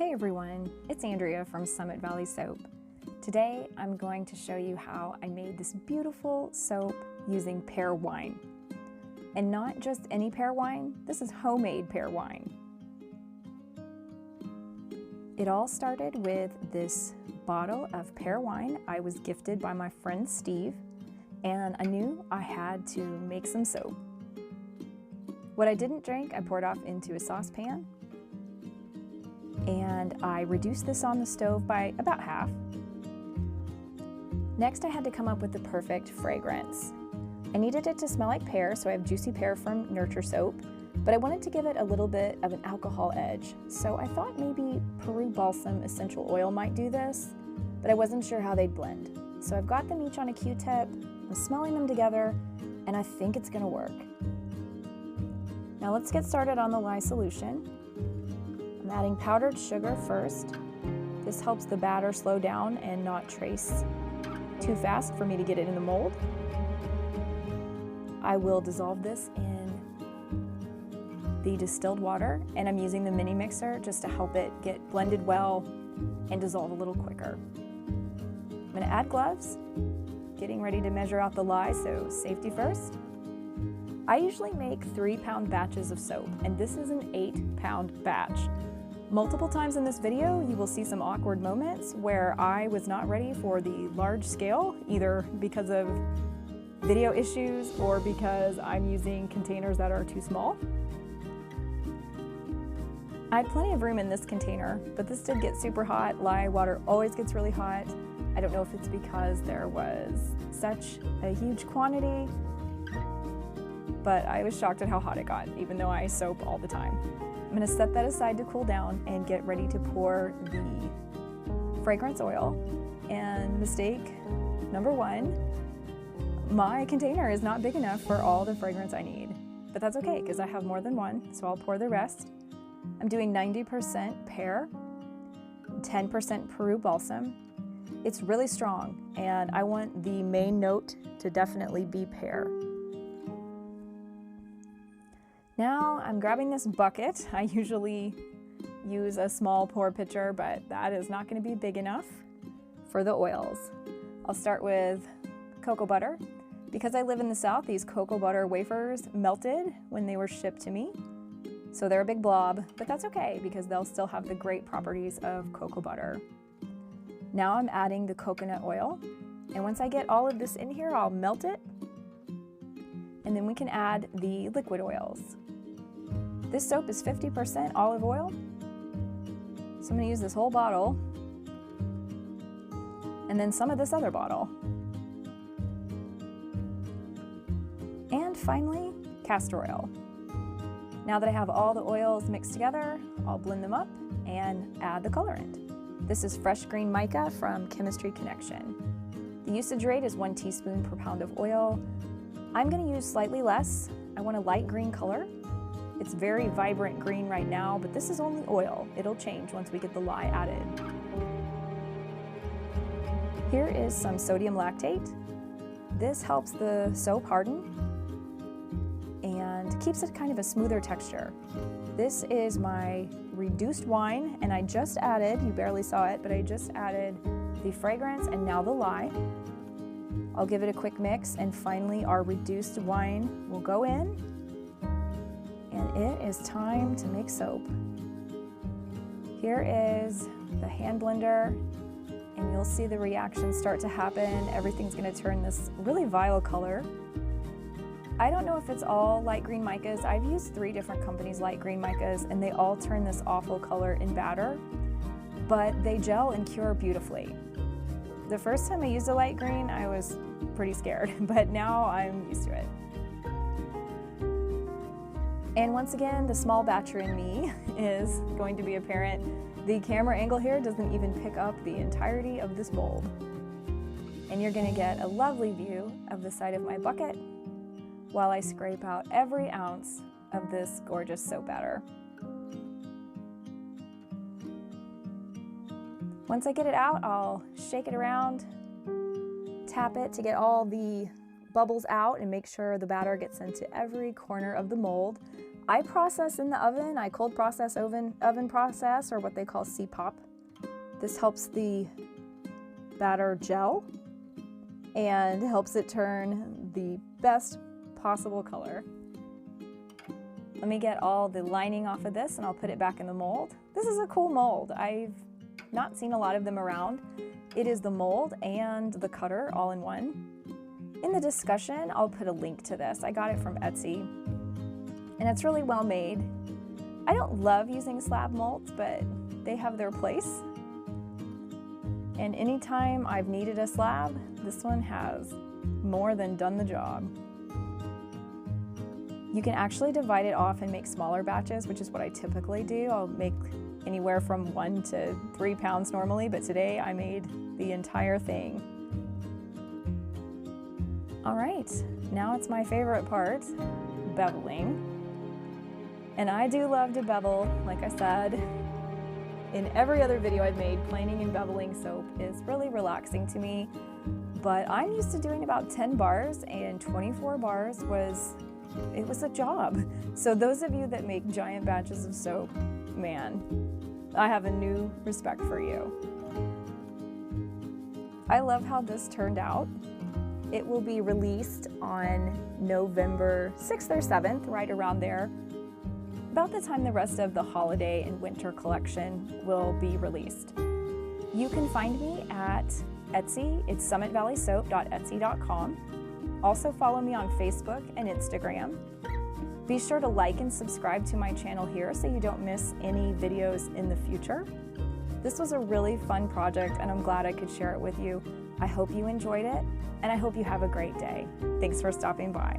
Hey everyone, it's Andrea from Summit Valley Soap. Today I'm going to show you how I made this beautiful soap using pear wine. And not just any pear wine, this is homemade pear wine. It all started with this bottle of pear wine I was gifted by my friend Steve, and I knew I had to make some soap. What I didn't drink, I poured off into a saucepan, and I reduced this on the stove by about half. Next, I had to come up with the perfect fragrance. I needed it to smell like pear, so I have Juicy Pear from Nurture Soap, but I wanted to give it a little bit of an alcohol edge, so I thought maybe Peru Balsam Essential Oil might do this, but I wasn't sure how they'd blend. So I've got them each on a Q-tip, I'm smelling them together, and I think it's gonna work. Now let's get started on the lye solution. I'm adding powdered sugar first. This helps the batter slow down and not trace too fast for me to get it in the mold. I will dissolve this in the distilled water, and I'm using the mini mixer just to help it get blended well and dissolve a little quicker. I'm gonna add gloves, getting ready to measure out the lye, so safety first. I usually make 3-pound batches of soap, and this is an 8-pound batch. Multiple times in this video, you will see some awkward moments where I was not ready for the large scale, either because of video issues or because I'm using containers that are too small. I had plenty of room in this container, but this did get super hot. Lye water always gets really hot. I don't know if it's because there was such a huge quantity, but I was shocked at how hot it got, even though I soap all the time. I'm gonna set that aside to cool down and get ready to pour the fragrance oil. And mistake number one, my container is not big enough for all the fragrance I need. But that's okay, because I have more than one, so I'll pour the rest. I'm doing 90% pear, 10% Peru Balsam. It's really strong, and I want the main note to definitely be pear. Now I'm grabbing this bucket. I usually use a small pour pitcher, but that is not going to be big enough for the oils. I'll start with cocoa butter. Because I live in the South, these cocoa butter wafers melted when they were shipped to me. So they're a big blob, but that's okay because they'll still have the great properties of cocoa butter. Now I'm adding the coconut oil. And once I get all of this in here, I'll melt it. And then we can add the liquid oils. This soap is 50% olive oil, so I'm going to use this whole bottle, and then some of this other bottle. And finally, castor oil. Now that I have all the oils mixed together, I'll blend them up and add the colorant. This is fresh green mica from Chemistry Connection. The usage rate is 1 teaspoon per pound of oil. I'm going to use slightly less. I want a light green color. It's very vibrant green right now, but this is only oil. It'll change once we get the lye added. Here is some sodium lactate. This helps the soap harden and keeps it kind of a smoother texture. This is my reduced wine, and I just added, you barely saw it, but I just added the fragrance and now the lye. I'll give it a quick mix, and finally our reduced wine will go in, and it is time to make soap. Here is the hand blender, and you'll see the reactions start to happen. Everything's gonna turn this really violet color. I don't know if it's all light green micas. I've used 3 different companies' light green micas, and they all turn this awful color in batter, but they gel and cure beautifully. The first time I used a light green, I was pretty scared, but now I'm used to it. And once again, the small batcher in me is going to be apparent. The camera angle here doesn't even pick up the entirety of this mold. And you're gonna get a lovely view of the side of my bucket while I scrape out every ounce of this gorgeous soap batter. Once I get it out, I'll shake it around, tap it to get all the bubbles out and make sure the batter gets into every corner of the mold. I process in the oven. I cold process oven process, or what they call CPOP. This helps the batter gel and helps it turn the best possible color. Let me get all the lining off of this and I'll put it back in the mold. This is a cool mold. I've not seen a lot of them around. It is the mold and the cutter all in one. In the discussion, I'll put a link to this. I got it from Etsy and it's really well made. I don't love using slab molds, but they have their place. And anytime I've needed a slab, this one has more than done the job. You can actually divide it off and make smaller batches, which is what I typically do. I'll make anywhere from 1 to 3 pounds normally, but today I made the entire thing. All right, now it's my favorite part, beveling. And I do love to bevel, like I said. In every other video I've made, planing and beveling soap is really relaxing to me, but I'm used to doing about 10 bars, and 24 bars was a job. So those of you that make giant batches of soap, man, I have a new respect for you. I love how this turned out. It will be released on November 6th or 7th, right around there, about the time the rest of the holiday and winter collection will be released. You can find me at Etsy. It's summitvalleysoap.etsy.com. Also follow me on Facebook and Instagram. Be sure to like and subscribe to my channel here so you don't miss any videos in the future. This was a really fun project and I'm glad I could share it with you. I hope you enjoyed it and I hope you have a great day. Thanks for stopping by.